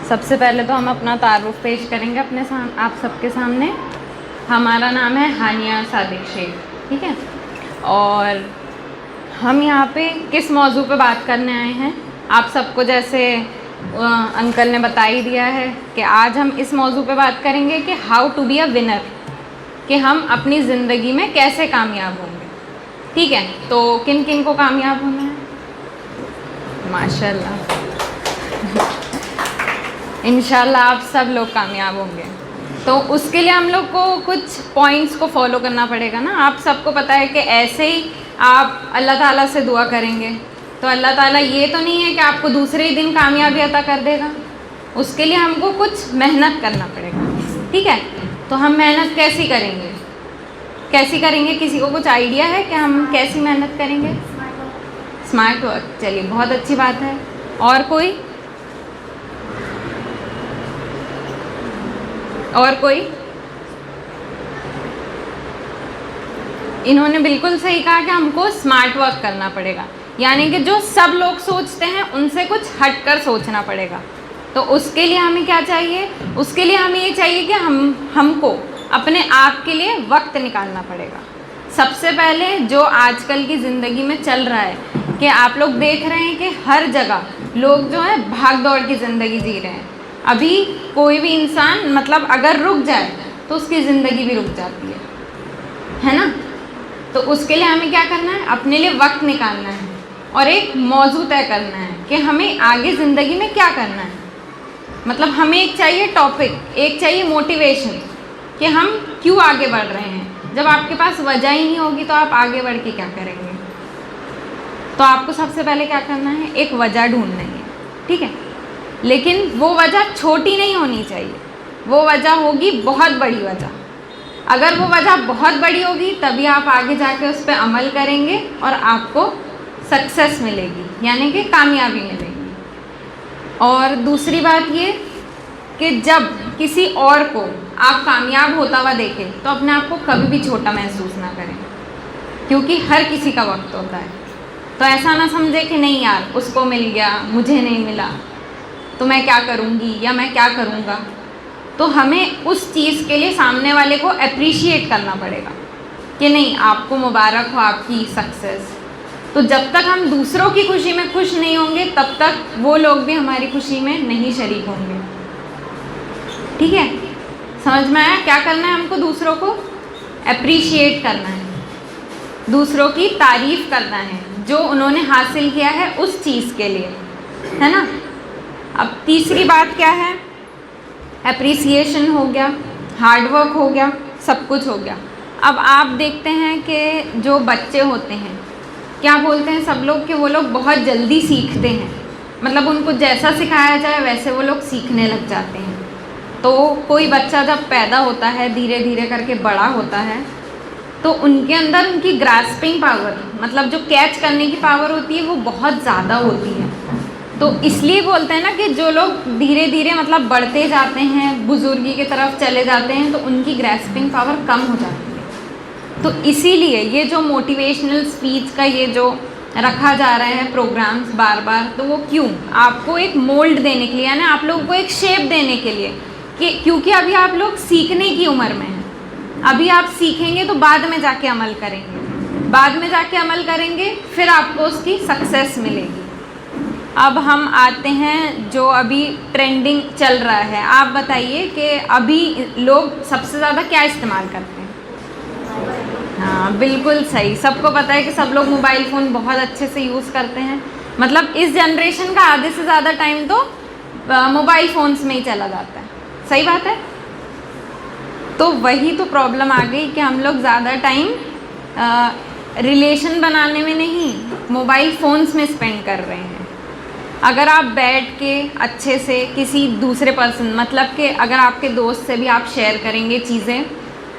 सबसे पहले तो हम अपना तारुफ पेश करेंगे आप सबके सामने। हमारा नाम है हानिया सादिक शेख, ठीक है। और हम यहाँ पे किस मौजू पे बात करने आए हैं, आप सबको जैसे अंकल ने बता ही दिया है कि आज हम इस मौजू पे बात करेंगे कि how to be a winner, कि हम अपनी ज़िंदगी में कैसे कामयाब होंगे, ठीक है। तो किन किन को कामयाब होना है? माशाल्लाह, इंशाल्लाह आप सब लोग कामयाब होंगे। तो उसके लिए हम लोग को कुछ पॉइंट्स को फॉलो करना पड़ेगा ना। आप सबको पता है कि ऐसे ही आप अल्लाह ताला से दुआ करेंगे तो अल्लाह ताला ये तो नहीं है कि आपको दूसरे ही दिन कामयाबी अता कर देगा। उसके लिए हमको कुछ मेहनत करना पड़ेगा, ठीक है। तो हम मेहनत कैसी करेंगे, किसी को कुछ आइडिया है कि हम कैसी मेहनत करेंगे? स्मार्ट वर्क, चलिए बहुत अच्छी बात है। और कोई? इन्होंने बिल्कुल सही कहा कि हमको स्मार्ट वर्क करना पड़ेगा, यानी कि जो सब लोग सोचते हैं उनसे कुछ हटकर सोचना पड़ेगा। तो उसके लिए हमें क्या चाहिए? उसके लिए हमें ये चाहिए कि हमको अपने आप के लिए वक्त निकालना पड़ेगा। सबसे पहले जो आजकल की ज़िंदगी में चल रहा है कि आप लोग देख रहे हैं कि हर जगह लोग जो है भाग दौड़ की ज़िंदगी जी रहे हैं। अभी कोई भी इंसान मतलब अगर रुक जाए तो उसकी ज़िंदगी भी रुक जाती है ना। तो उसके लिए हमें क्या करना है? अपने लिए वक्त निकालना है और एक मौजू तय करना है कि हमें आगे ज़िंदगी में क्या करना है। मतलब हमें एक चाहिए टॉपिक, एक चाहिए मोटिवेशन कि हम क्यों आगे बढ़ रहे हैं। जब आपके पास वजह ही नहीं होगी तो आप आगे बढ़ के क्या करेंगे? तो आपको सबसे पहले क्या करना है? एक वजह ढूंढनी है, ठीक है। लेकिन वो वजह छोटी नहीं होनी चाहिए, वो वजह होगी बहुत बड़ी वजह। अगर वो वजह बहुत बड़ी होगी तभी आप आगे जाके उस पर अमल करेंगे और आपको सक्सेस मिलेगी, यानी कि कामयाबी मिलेगी। और दूसरी बात ये कि जब किसी और को आप कामयाब होता हुआ देखें तो अपने आप को कभी भी छोटा महसूस ना करें, क्योंकि हर किसी का वक्त होता है। तो ऐसा ना समझे कि नहीं यार उसको मिल गया मुझे नहीं मिला तो मैं क्या करूँगी या मैं क्या करूँगा। तो हमें उस चीज़ के लिए सामने वाले को अप्रिशिएट करना पड़ेगा कि नहीं आपको मुबारक हो आपकी सक्सेस। तो जब तक हम दूसरों की खुशी में खुश नहीं होंगे तब तक वो लोग भी हमारी खुशी में नहीं शरीक होंगे, ठीक है। समझ में आया? क्या करना है हमको? दूसरों को अप्रिशिएट करना है, दूसरों की तारीफ़ करना है जो उन्होंने हासिल किया है उस चीज़ के लिए, है ना। अब तीसरी बात क्या है? एप्रिसिएशन हो गया, हार्डवर्क हो गया, सब कुछ हो गया। अब आप देखते हैं कि जो बच्चे होते हैं क्या बोलते हैं सब लोग कि वो लोग बहुत जल्दी सीखते हैं, मतलब उनको जैसा सिखाया जाए वैसे वो लोग सीखने लग जाते हैं। तो कोई बच्चा जब पैदा होता है धीरे धीरे करके बड़ा होता है तो उनके अंदर उनकी ग्रास्पिंग पावर, मतलब जो कैच करने की पावर होती है वो बहुत ज़्यादा होती है। तो इसलिए बोलते हैं ना कि जो लोग धीरे धीरे मतलब बढ़ते जाते हैं, बुजुर्गी की तरफ चले जाते हैं तो उनकी ग्रास्पिंग पावर कम हो जाती है। तो इसीलिए ये जो मोटिवेशनल स्पीच का ये जो रखा जा रहा है प्रोग्राम्स बार बार, तो वो क्यों? आपको एक मोल्ड देने के लिए, यानी आप लोगों को एक शेप देने के लिए कि क्योंकि अभी आप लोग सीखने की उम्र में हैं। अभी आप सीखेंगे तो बाद में जाके अमल करेंगे, बाद में जाके अमल करेंगे फिर आपको उसकी सक्सेस मिलेगी। अब हम आते हैं जो अभी ट्रेंडिंग चल रहा है। आप बताइए कि अभी लोग सबसे ज़्यादा क्या इस्तेमाल करते हैं? हाँ बिल्कुल सही, सबको पता है कि सब लोग मोबाइल फ़ोन बहुत अच्छे से यूज़ करते हैं। मतलब इस जनरेशन का आधे से ज़्यादा टाइम तो मोबाइल फ़ोन्स में ही चला जाता है, सही बात है। तो वही तो प्रॉब्लम आ गई कि हम लोग ज़्यादा टाइम रिलेशन बनाने में नहीं, मोबाइल फ़ोन्स में स्पेंड कर रहे हैं। अगर आप बैठ के अच्छे से किसी दूसरे पर्सन, मतलब कि अगर आपके दोस्त से भी आप शेयर करेंगे चीज़ें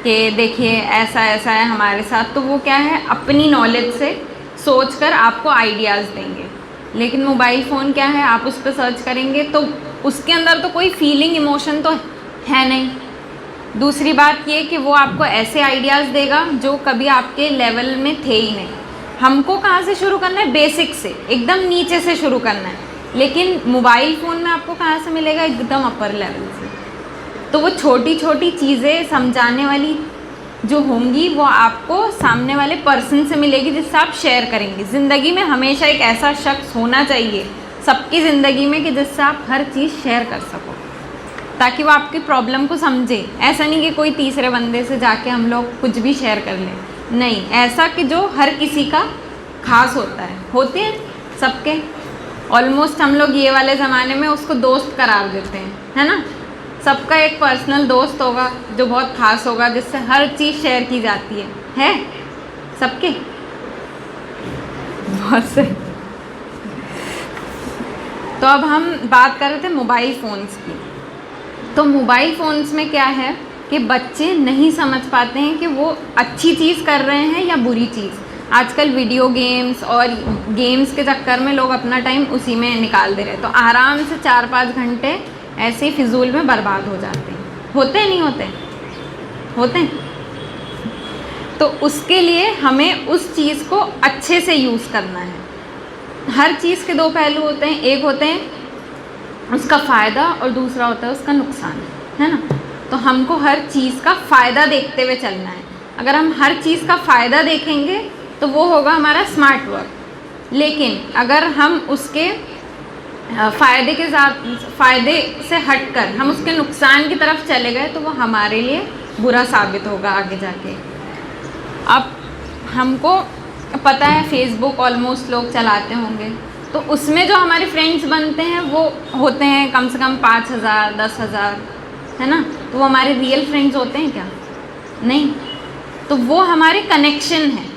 कि देखिए ऐसा ऐसा है हमारे साथ, तो वो क्या है अपनी नॉलेज से सोचकर आपको आइडियाज़ देंगे। लेकिन मोबाइल फ़ोन क्या है, आप उस पर सर्च करेंगे तो उसके अंदर तो कोई फीलिंग इमोशन तो है नहीं। दूसरी बात ये कि वो आपको ऐसे आइडियाज़ देगा जो कभी आपके लेवल में थे ही नहीं। हमको कहाँ से शुरू करना है? बेसिक से, एकदम नीचे से शुरू करना है लेकिन मोबाइल फ़ोन में आपको कहाँ से मिलेगा? एकदम अपर लेवल से। तो वो छोटी छोटी चीज़ें समझाने वाली जो होंगी वो आपको सामने वाले पर्सन से मिलेगी जिससे आप शेयर करेंगे। ज़िंदगी में हमेशा एक ऐसा शख्स होना चाहिए सबकी ज़िंदगी में कि जिससे आप हर चीज़ शेयर कर सको, ताकि वो आपकी प्रॉब्लम को समझे। ऐसा नहीं कि कोई तीसरे बंदे से जाके हम लोग कुछ भी शेयर कर लें, नहीं, ऐसा कि जो हर किसी का खास होता है, होते हैं सबके। ऑलमोस्ट हम लोग ये वाले ज़माने में उसको दोस्त करार देते हैं, है ना। सबका एक पर्सनल दोस्त होगा जो बहुत ख़ास होगा, जिससे हर चीज़ शेयर की जाती है सबके, बहुत से। तो अब हम बात कर रहे थे मोबाइल फ़ोन्स की। तो मोबाइल फ़ोन्स में क्या है कि बच्चे नहीं समझ पाते हैं कि वो अच्छी चीज़ कर रहे हैं या बुरी चीज़। आजकल वीडियो गेम्स और गेम्स के चक्कर में लोग अपना टाइम उसी में निकाल दे रहे हैं, तो आराम से 4-5 घंटे ऐसे ही फिजूल में बर्बाद हो जाते हैं। होते नहीं होते? होते हैं। तो उसके लिए हमें उस चीज़ को अच्छे से यूज़ करना है। हर चीज़ के दो पहलू होते हैं, एक होते हैं उसका फ़ायदा और दूसरा होता है उसका नुकसान, है ना। तो हमको हर चीज़ का फ़ायदा देखते हुए चलना है। अगर हम हर चीज़ का फ़ायदा देखेंगे तो वो होगा हमारा स्मार्ट वर्क। लेकिन अगर हम उसके फ़ायदे से हटकर हम उसके नुकसान की तरफ चले गए तो वो हमारे लिए बुरा साबित होगा आगे जाके। अब हमको पता है फेसबुक ऑलमोस्ट लोग चलाते होंगे, तो उसमें जो हमारे फ्रेंड्स बनते हैं वो होते हैं कम से कम 5,000 10,000, है ना। तो वो हमारे रियल फ्रेंड्स होते हैं क्या? नहीं। तो वो हमारे कनेक्शन हैं।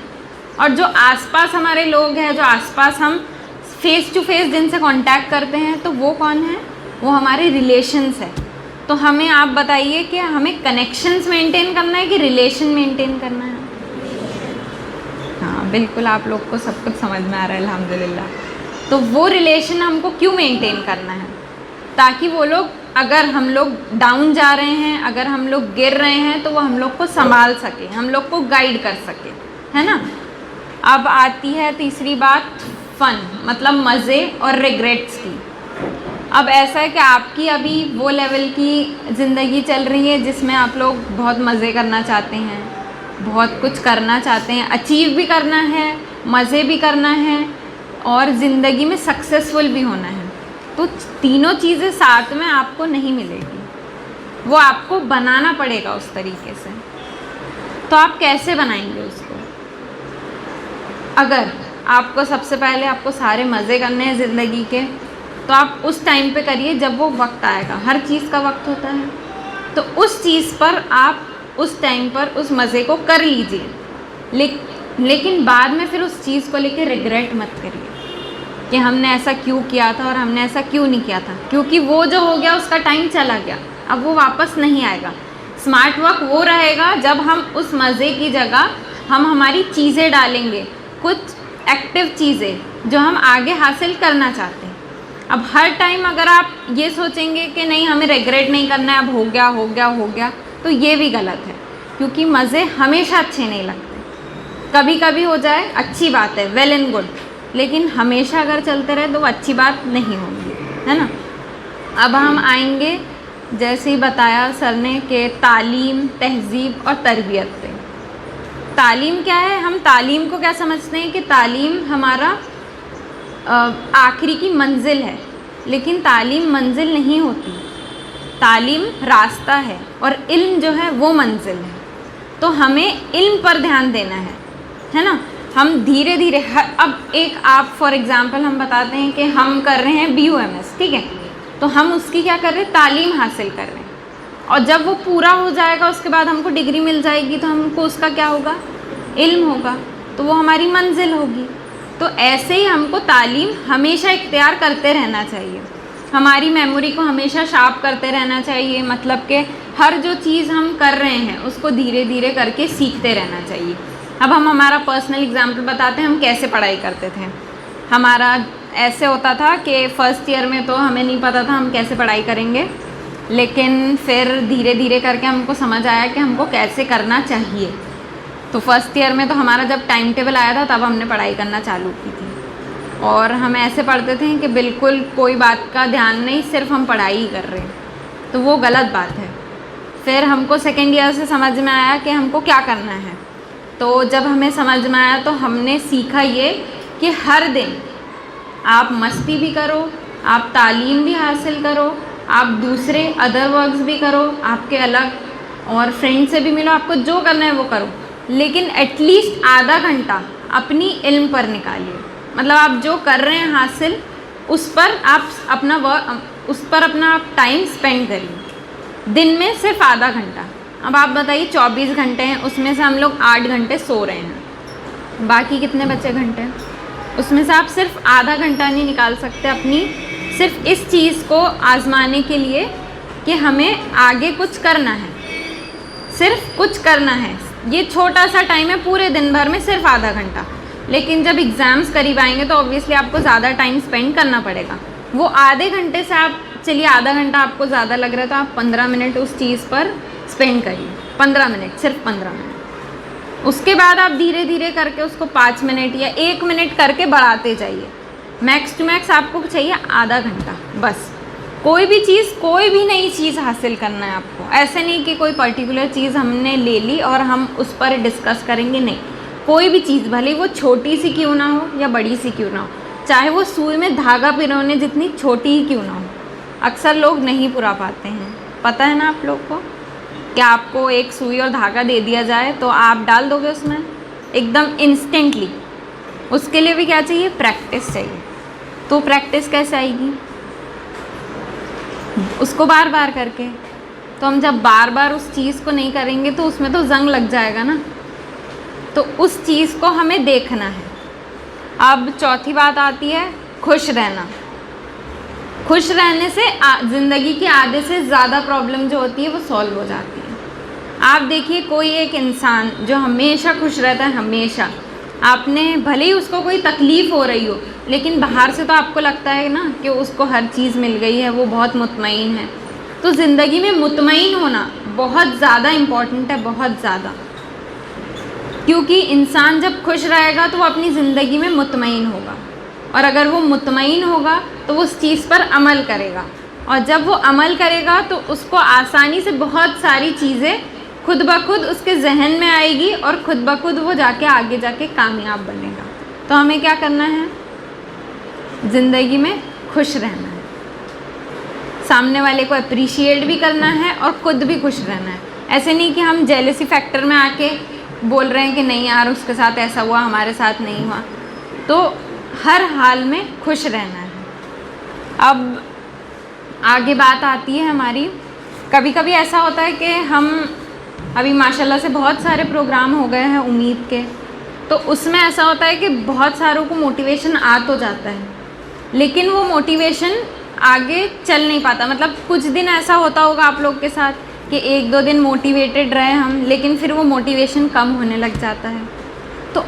और जो आसपास हमारे लोग हैं, जो आसपास हम फेस टू फेस जिनसे कांटेक्ट करते हैं, तो वो कौन है? वो हमारे रिलेशंस है। तो हमें आप बताइए कि हमें कनेक्शंस मेंटेन करना है कि रिलेशन मेंटेन करना है? हाँ, बिल्कुल, आप लोग को सब कुछ समझ में आ रहा है, अल्हम्दुलिल्लाह। तो वो रिलेशन हमको क्यों मेंटेन करना है? ताकि वो लोग, अगर हम लोग डाउन जा रहे हैं, अगर हम लोग गिर रहे हैं, तो वो हम लोग को संभाल सके, हम लोग को गाइड कर सके, है ना। अब आती है तीसरी बात, फ़न, मतलब मज़े और रिग्रेट्स की। अब ऐसा है कि आपकी अभी वो लेवल की ज़िंदगी चल रही है जिसमें आप लोग बहुत मज़े करना चाहते हैं, बहुत कुछ करना चाहते हैं, अचीव भी करना है, मज़े भी करना है और ज़िंदगी में सक्सेसफुल भी होना है। तो तीनों चीज़ें साथ में आपको नहीं मिलेगी, वो आपको बनाना पड़ेगा उस तरीके से। तो आप कैसे बनाएंगे उसको? अगर आपको सबसे पहले आपको सारे मज़े करने हैं ज़िंदगी के, तो आप उस टाइम पे करिए जब वो वक्त आएगा। हर चीज़ का वक्त होता है, तो उस चीज़ पर आप उस टाइम पर उस मज़े को कर लीजिए। लेकिन बाद में फिर उस चीज़ को लेकर रिग्रेट मत करिए कि हमने ऐसा क्यों किया था और हमने ऐसा क्यों नहीं किया था, क्योंकि वो जो हो गया उसका टाइम चला गया, अब वो वापस नहीं आएगा। स्मार्ट वर्क वो रहेगा जब हम उस मज़े की जगह हम हमारी चीज़ें डालेंगे, कुछ एक्टिव चीज़ें जो हम आगे हासिल करना चाहते हैं। अब हर टाइम अगर आप ये सोचेंगे कि नहीं हमें रिग्रेट नहीं करना है, अब हो गया हो गया हो गया, तो ये भी गलत है, क्योंकि मज़े हमेशा अच्छे नहीं लगते। कभी कभी हो जाए अच्छी बात है, वेल एंड गुड, लेकिन हमेशा अगर चलते रहे तो वो अच्छी बात नहीं होगी, है ना। अब हम आएंगे, जैसे ही बताया सर ने, कि तालीम, तहज़ीब और तरबियत पे। तालीम क्या है? हम तालीम को क्या समझते हैं कि तालीम हमारा आखिरी की मंजिल है, लेकिन तालीम मंजिल नहीं होती, तालीम रास्ता है और इल्म जो है वो मंजिल है। तो हमें इल्म पर ध्यान देना है ना। हम धीरे धीरे, अब एक आप फॉर एग्ज़ाम्पल हम बताते हैं कि हम कर रहे हैं BUMS, ठीक है, तो हम उसकी क्या कर रहे हैं? तालीम हासिल कर रहे हैं, और जब वो पूरा हो जाएगा उसके बाद हमको डिग्री मिल जाएगी, तो हमको उसका क्या होगा? इल्म होगा, तो वो हमारी मंजिल होगी। तो ऐसे ही हमको तालीम हमेशा इख्तियार करते रहना चाहिए, हमारी मेमोरी को हमेशा शार्प करते रहना चाहिए, मतलब कि हर जो चीज़ हम कर रहे हैं उसको धीरे धीरे करके सीखते रहना चाहिए। अब हम हमारा पर्सनल एग्जाम्पल बताते हैं, हम कैसे पढ़ाई करते थे। हमारा ऐसे होता था कि फ़र्स्ट ईयर में तो हमें नहीं पता था हम कैसे पढ़ाई करेंगे, लेकिन फिर धीरे धीरे करके हमको समझ आया कि हमको कैसे करना चाहिए। तो फर्स्ट ईयर में तो हमारा जब टाइम टेबल आया था तब हमने पढ़ाई करना चालू की थी। और हम ऐसे पढ़ते थे कि बिल्कुल कोई बात का ध्यान नहीं, सिर्फ हम पढ़ाई ही कर रहे हैं, तो वो गलत बात है। फिर हमको सेकेंड ईयर से समझ में आया कि हमको क्या करना है। तो जब हमें समझ में आया तो हमने सीखा ये कि हर दिन आप मस्ती भी करो, आप तालीम भी हासिल करो, आप दूसरे अदर वर्क्स भी करो, आपके अलग और फ्रेंड से भी मिलो, आपको जो करना है वो करो, लेकिन एटलीस्ट आधा घंटा अपनी इल्म पर निकालिए। मतलब आप जो कर रहे हैं हासिल, उस पर आप अपना टाइम स्पेंड करिए, दिन में सिर्फ आधा घंटा। अब आप बताइए 24 घंटे हैं, उसमें से हम लोग 8 घंटे सो रहे हैं, बाकी कितने बचे घंटे? उसमें से आप सिर्फ आधा घंटा नहीं निकाल सकते अपनी सिर्फ इस चीज़ को आजमाने के लिए कि हमें आगे कुछ करना है, सिर्फ कुछ करना है। ये छोटा सा टाइम है पूरे दिन भर में, सिर्फ आधा घंटा। लेकिन जब एग्ज़ाम्स करीब आएंगे तो ऑब्वियसली आपको ज़्यादा टाइम स्पेंड करना पड़ेगा। वो आधे घंटे से आप, चलिए आधा घंटा आपको ज़्यादा लग रहा है तो आप 15 मिनट उस चीज़ पर स्पेंड करिए, 15 मिनट, सिर्फ 15 मिनट। उसके बाद आप धीरे धीरे करके उसको 5 मिनट या 1 मिनट करके बढ़ाते जाइए। मैक्स टू मैक्स आपको चाहिए आधा घंटा बस। कोई भी चीज़, कोई भी नई चीज़ हासिल करना है आपको, ऐसे नहीं कि कोई पर्टिकुलर चीज़ हमने ले ली और हम उस पर डिस्कस करेंगे, नहीं। कोई भी चीज़, भले वो छोटी सी क्यों ना हो या बड़ी सी क्यों ना हो, चाहे वो सुई में धागा पिरोने जितनी छोटी ही क्यों ना हो, अक्सर लोग नहीं पुरा पाते हैं। पता है ना आप लोग को कि आपको एक सुई और धागा दे दिया जाए तो आप डाल दोगे उसमें एकदम इंस्टेंटली। उसके लिए भी क्या चाहिए? प्रैक्टिस चाहिए। तो प्रैक्टिस कैसे आएगी? उसको बार बार करके। तो हम जब बार बार उस चीज़ को नहीं करेंगे तो उसमें तो जंग लग जाएगा ना। तो उस चीज़ को हमें देखना है। अब चौथी बात आती है खुश रहना। खुश रहने से ज़िंदगी की आधे से ज़्यादा प्रॉब्लम जो होती है वो सॉल्व हो जाती है। आप देखिए कोई एक इंसान जो हमेशा खुश रहता है, हमेशा, आपने भले ही उसको कोई तकलीफ़ हो रही हो, लेकिन बाहर से तो आपको लगता है ना कि उसको हर चीज़ मिल गई है, वो बहुत मुतमईन है। तो ज़िंदगी में मुतमईन होना बहुत ज़्यादा इम्पॉर्टेंट है, बहुत ज़्यादा। क्योंकि इंसान जब खुश रहेगा तो वो अपनी ज़िंदगी में मुतमईन होगा, और अगर वो मुतमईन होगा तो वो उस चीज़ पर अमल करेगा, और जब वो अमल करेगा तो उसको आसानी से बहुत सारी चीज़ें खुद ब खुद उसके जहन में आएगी और खुद ब खुद वो जाके आगे जाके कामयाब बनेगा। तो हमें क्या करना है? ज़िंदगी में खुश रहना है, सामने वाले को अप्रिशिएट भी करना है और खुद भी खुश रहना है। ऐसे नहीं कि हम जेलसी फैक्टर में आके बोल रहे हैं कि नहीं यार उसके साथ ऐसा हुआ, हमारे साथ नहीं हुआ। तो हर हाल में खुश रहना है। अब आगे बात आती है हमारी, कभी कभी ऐसा होता है कि हम अभी माशाल्लाह से बहुत सारे प्रोग्राम हो गए हैं उम्मीद के, तो उसमें ऐसा होता है कि बहुत सारों को मोटिवेशन आ तो जाता है, लेकिन वो मोटिवेशन आगे चल नहीं पाता। मतलब कुछ दिन ऐसा होता होगा आप लोग के साथ कि 1-2 दिन मोटिवेटेड रहे हम, लेकिन फिर वो मोटिवेशन कम होने लग जाता है। तो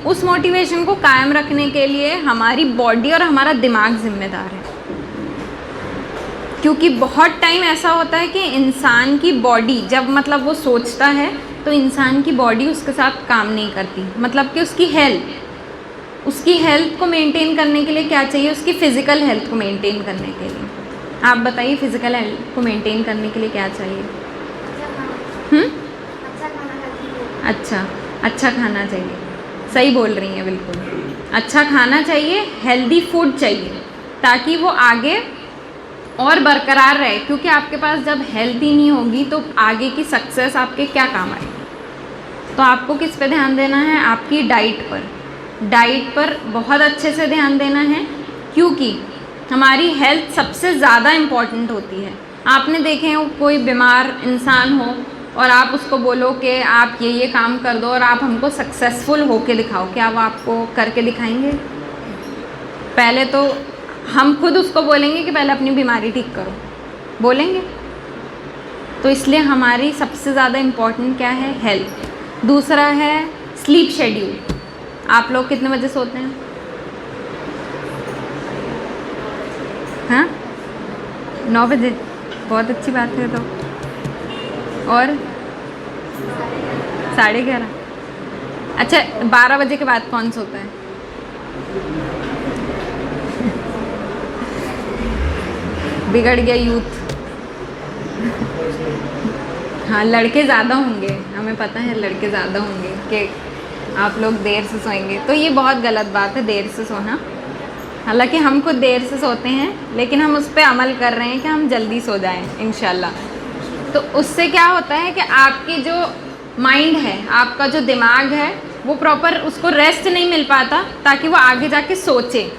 उस मोटिवेशन को कायम रखने के लिए हमारी बॉडी और हमारा दिमाग जिम्मेदार है। क्योंकि बहुत टाइम ऐसा होता है कि इंसान की बॉडी जब मतलब वो सोचता है तो इंसान की बॉडी उसके साथ काम नहीं करती। मतलब कि उसकी हेल्थ को मेंटेन करने के लिए क्या चाहिए? उसकी फ़िज़िकल हेल्थ को मेंटेन करने के लिए आप बताइए, फ़िज़िकल हेल्थ को मेंटेन करने के लिए क्या चाहिए? अच्छा खाना चाहिए। सही बोल रही हैं, बिल्कुल अच्छा खाना चाहिए, हेल्दी फूड चाहिए, ताकि वो आगे और बरकरार रहे। क्योंकि आपके पास जब हेल्थ ही नहीं होगी तो आगे की सक्सेस आपके क्या काम आएगी? तो आपको किस पे ध्यान देना है? आपकी डाइट पर बहुत अच्छे से ध्यान देना है, क्योंकि हमारी हेल्थ सबसे ज़्यादा इम्पॉर्टेंट होती है। आपने देखे हो कोई बीमार इंसान हो और आप उसको बोलो कि आप ये काम कर दो और आप हमको सक्सेसफुल होके दिखाओ, क्या वो आपको करके दिखाएंगे? पहले तो हम खुद उसको बोलेंगे कि पहले अपनी बीमारी ठीक करो, बोलेंगे। तो इसलिए हमारी सबसे ज़्यादा इम्पॉर्टेंट क्या है? हेल्थ। दूसरा है स्लीप शेड्यूल। आप लोग कितने बजे सोते हैं? हाँ, 9 बजे। बहुत अच्छी बात है। तो और 11:30। अच्छा, 12 बजे के बाद कौन सोता है? बिगड़ गया यूथ। हाँ, लड़के ज़्यादा होंगे, हमें पता है लड़के ज़्यादा होंगे कि आप लोग देर से सोएंगे, तो ये बहुत गलत बात है देर से सोना। हालांकि हम खुद देर से सोते हैं, लेकिन हम उस पर अमल कर रहे हैं कि हम जल्दी सो जाएं इंशाल्लाह। तो उससे क्या होता है कि आपकी जो माइंड है, आपका जो दिमाग है, वो प्रॉपर उसको रेस्ट नहीं मिल पाता ताकि वो आगे जाके सोचे।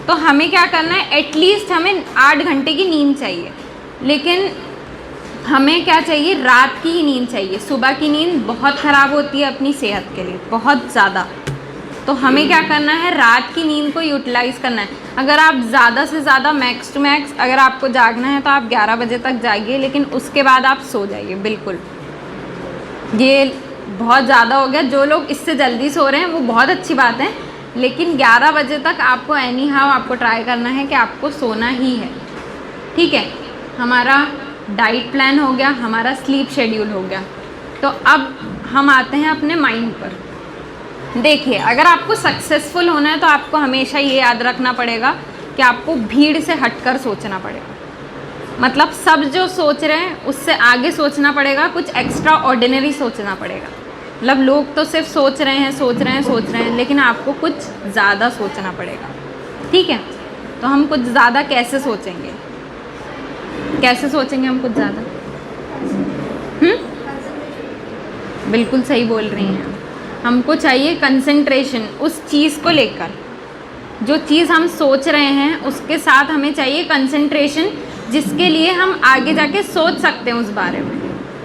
तो हमें क्या करना है, एटलीस्ट हमें 8 घंटे की नींद चाहिए, लेकिन हमें क्या चाहिए, रात की ही नींद चाहिए। सुबह की नींद बहुत ख़राब होती है अपनी सेहत के लिए, बहुत ज़्यादा। तो हमें क्या करना है, रात की नींद को यूटिलाइज़ करना है। अगर आप ज़्यादा से ज़्यादा मैक्स टू मैक्स अगर आपको जागना है तो आप 11 बजे तक जागिए, लेकिन उसके बाद आप सो जाइए बिल्कुल। ये बहुत ज़्यादा हो गया। जो लोग इससे जल्दी सो रहे हैं वो बहुत अच्छी बात है, लेकिन 11 बजे तक आपको एनी हाउ आपको ट्राई करना है कि आपको सोना ही है। ठीक है, हमारा डाइट प्लान हो गया, हमारा स्लीप शेड्यूल हो गया। तो अब हम आते हैं अपने माइंड पर। देखिए, अगर आपको सक्सेसफुल होना है तो आपको हमेशा ये याद रखना पड़ेगा कि आपको भीड़ से हटकर सोचना पड़ेगा। मतलब सब जो सोच रहे हैं उससे आगे सोचना पड़ेगा, कुछ एक्स्ट्रा ऑर्डिनरी सोचना पड़ेगा। मतलब लोग तो सिर्फ सोच रहे हैं, लेकिन आपको कुछ ज़्यादा सोचना पड़ेगा। ठीक है, तो हम कुछ ज़्यादा कैसे सोचेंगे हम कुछ ज़्यादा? बिल्कुल सही बोल रही हैं। हमको चाहिए कंसंट्रेशन उस चीज़ को लेकर, जो चीज़ हम सोच रहे हैं उसके साथ हमें चाहिए कंसंट्रेशन, जिसके लिए हम आगे जाके सोच सकते हैं उस बारे में।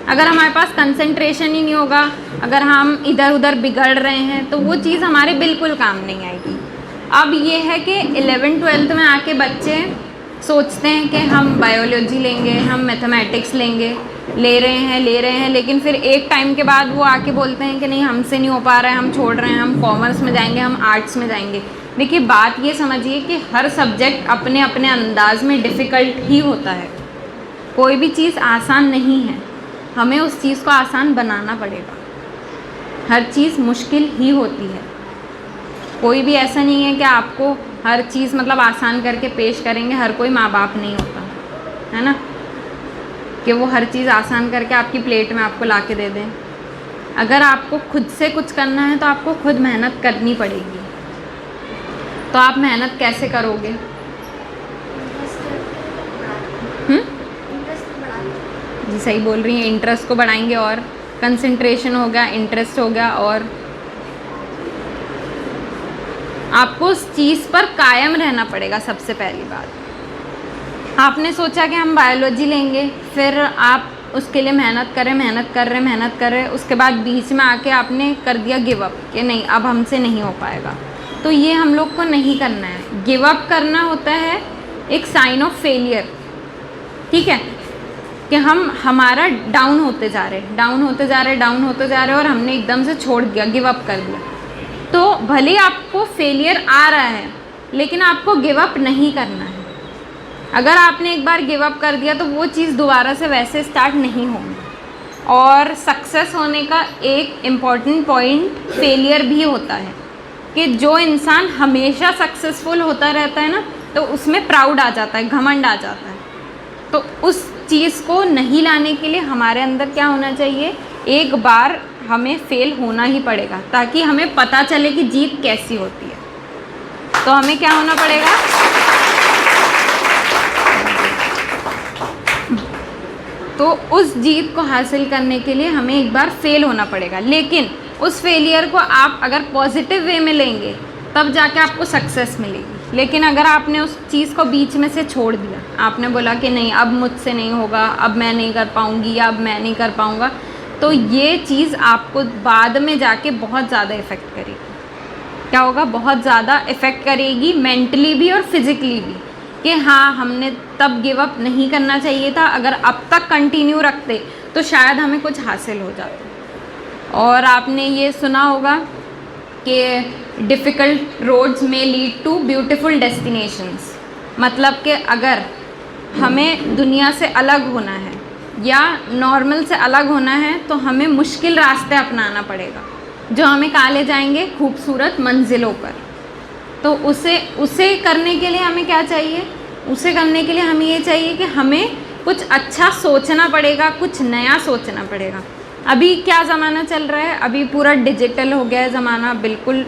अगर हमारे पास कंसंट्रेशन ही नहीं होगा, अगर हम इधर उधर बिगड़ रहे हैं, तो वो चीज़ हमारे बिल्कुल काम नहीं आएगी। अब ये है कि 11th-12th में आके बच्चे सोचते हैं कि हम बायोलॉजी लेंगे, हम मैथमेटिक्स ले रहे हैं, लेकिन फिर एक टाइम के बाद वो आके बोलते हैं कि नहीं, हमसे नहीं हो पा रहा है, हम छोड़ रहे हैं, हम कॉमर्स में जाएंगे, हम आर्ट्स में जाएंगे। देखिए, बात ये समझिए कि हर सब्जेक्ट अपने अपने अंदाज में डिफ़िकल्ट ही होता है। कोई भी चीज़ आसान नहीं है, हमें उस चीज़ को आसान बनाना पड़ेगा। हर चीज़ मुश्किल ही होती है। कोई भी ऐसा नहीं है कि आपको हर चीज़ मतलब आसान करके पेश करेंगे। हर कोई माँ बाप नहीं होता है ना, कि वो हर चीज़ आसान करके आपकी प्लेट में आपको ला के दे दें। अगर आपको खुद से कुछ करना है तो आपको खुद मेहनत करनी पड़ेगी। तो आप मेहनत कैसे करोगे? जी सही बोल रही हैं, इंटरेस्ट को बढ़ाएंगे, और कंसंट्रेशन हो गया, इंटरेस्ट हो गया, और आपको उस चीज़ पर कायम रहना पड़ेगा। सबसे पहली बात, आपने सोचा कि हम बायोलॉजी लेंगे, फिर आप उसके लिए मेहनत कर रहे, उसके बाद बीच में आके आपने कर दिया गिव अप कि नहीं, अब हमसे नहीं हो पाएगा। तो ये हम लोग को नहीं करना है। गिव अप करना होता है एक साइन ऑफ फेलियर। ठीक है, कि हमारा डाउन होते जा रहे और हमने एकदम से छोड़ दिया, गिव अप कर दिया। तो भले आपको फेलियर आ रहा है, लेकिन आपको गिव अप नहीं करना है। अगर आपने एक बार गिव अप कर दिया तो वो चीज़ दोबारा से वैसे स्टार्ट नहीं होगी। और सक्सेस होने का एक इम्पॉर्टेंट पॉइंट फेलियर भी होता है, कि जो इंसान हमेशा सक्सेसफुल होता रहता है ना, तो उसमें प्राउड आ जाता है, घमंड आ जाता है। तो उस चीज़ को नहीं लाने के लिए हमारे अंदर क्या होना चाहिए, एक बार हमें फेल होना ही पड़ेगा, ताकि हमें पता चले कि जीत कैसी होती है। तो हमें क्या होना पड़ेगा, तो उस जीत को हासिल करने के लिए हमें एक बार फेल होना पड़ेगा। लेकिन उस फेलियर को आप अगर पॉजिटिव वे में लेंगे, तब जाके आपको सक्सेस मिलेगी। लेकिन अगर आपने उस चीज़ को बीच में से छोड़ दिया, आपने बोला कि नहीं, अब मुझसे नहीं होगा, अब मैं नहीं कर पाऊँगी, या अब मैं नहीं कर पाऊँगा, तो ये चीज़ आपको बाद में जाके बहुत ज़्यादा इफ़ेक्ट करेगी। क्या होगा, बहुत ज़्यादा इफ़ेक्ट करेगी, मेंटली भी और फिज़िकली भी, कि हाँ, हमने तब गिव अप नहीं करना चाहिए था। अगर अब तक कंटिन्यू रखते तो शायद हमें कुछ हासिल हो जाता। और आपने ये सुना होगा कि डिफ़िकल्ट रोड्स में लीड टू ब्यूटीफुल डेस्टिनेशंस। मतलब कि अगर हमें दुनिया से अलग होना है या नॉर्मल से अलग होना है, तो हमें मुश्किल रास्ते अपनाना पड़ेगा, जो हमें कहाँ ले जाएंगे, खूबसूरत मंजिलों पर। तो उसे करने के लिए हमें क्या चाहिए? उसे करने के लिए हमें ये चाहिए कि हमें कुछ अच्छा सोचना पड़ेगा, कुछ नया सोचना पड़ेगा। अभी क्या ज़माना चल रहा है? अभी पूरा डिजिटल हो गया है ज़माना, बिल्कुल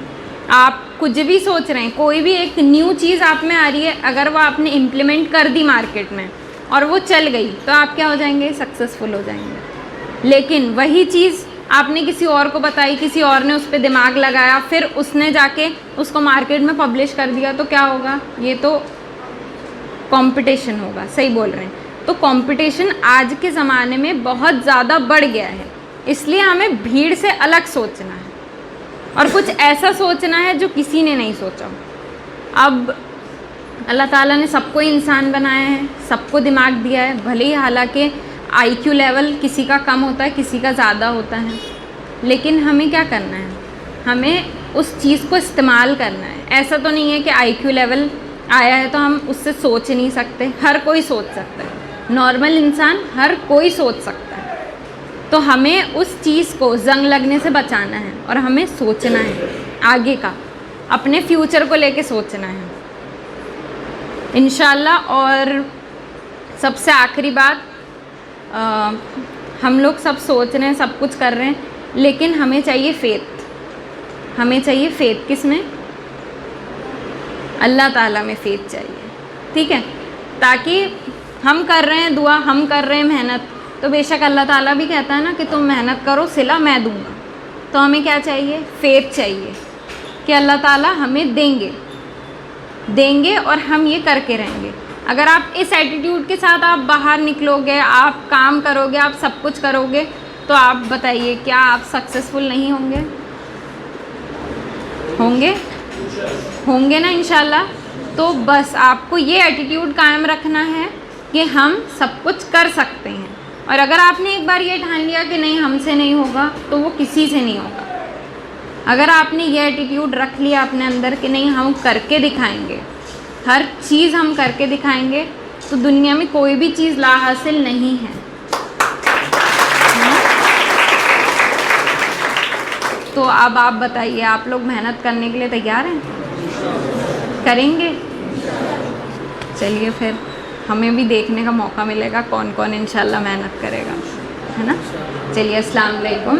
आप कुछ भी सोच रहे हैं, कोई भी एक न्यू चीज़ आप में आ रही है, अगर वो आपने इम्प्लीमेंट कर दी मार्केट में और वो चल गई तो आप क्या हो जाएंगे? सक्सेसफुल हो जाएंगे। लेकिन वही चीज़ आपने किसी और को बताई, किसी और ने उस पर दिमाग लगाया, फिर उसने जाके उसको मार्केट में पब्लिश कर दिया, तो क्या होगा? ये तो कंपटीशन होगा। सही बोल रहे हैं। तो कंपटीशन आज के ज़माने में बहुत ज़्यादा बढ़ गया है, इसलिए हमें भीड़ से अलग सोचना है और कुछ ऐसा सोचना है जो किसी ने नहीं सोचा। अब अल्लाह ताला ने सबको इंसान बनाया है, सबको दिमाग दिया है, भले ही हालांकि IQ लेवल किसी का कम होता है, किसी का ज़्यादा होता है, लेकिन हमें क्या करना है? हमें उस चीज़ को इस्तेमाल करना है। ऐसा तो नहीं है कि IQ लेवल आया है तो हम उससे सोच नहीं सकते, हर कोई सोच सकता है, नॉर्मल इंसान हर कोई सोच सकता है। तो हमें उस चीज़ को जंग लगने से बचाना है और हमें सोचना है आगे का, अपने फ्यूचर को लेके सोचना है इंशाल्लाह। और सबसे आखिरी बात, हम लोग सब सोच रहे हैं, सब कुछ कर रहे हैं, लेकिन हमें चाहिए फ़ेथ। हमें चाहिए फ़ेथ किसमें? अल्लाह ताला में फ़ेथ चाहिए, ठीक है? ताकि हम कर रहे हैं दुआ, हम कर रहे हैं मेहनत, तो बेशक अल्लाह ताला भी कहता है ना कि तुम मेहनत करो, सिला मैं दूंगा। तो हमें क्या चाहिए? फ़ेथ चाहिए कि अल्लाह ताला हमें देंगे और हम ये करके रहेंगे। अगर आप इस एटीट्यूड के साथ आप बाहर निकलोगे, आप काम करोगे, आप सब कुछ करोगे, तो आप बताइए क्या आप सक्सेसफुल नहीं होंगे? होंगे ना इंशाल्लाह। तो बस आपको ये एटीट्यूड कायम रखना है कि हम सब कुछ कर सकते हैं। और अगर आपने एक बार ये ठान लिया कि नहीं हमसे नहीं होगा, तो वो किसी से नहीं होगा। अगर आपने ये एटीट्यूड रख लिया अपने अंदर कि नहीं हम करके दिखाएंगे, हर चीज़ हम करके दिखाएंगे, तो दुनिया में कोई भी चीज़ ला हासिल नहीं है। तो अब आप बताइए, आप लोग मेहनत करने के लिए तैयार हैं? करेंगे? चलिए फिर हमें भी देखने का मौका मिलेगा कौन कौन इंशाल्लाह मेहनत करेगा, है ना? चलिए, अस्सलाम वालेकुम।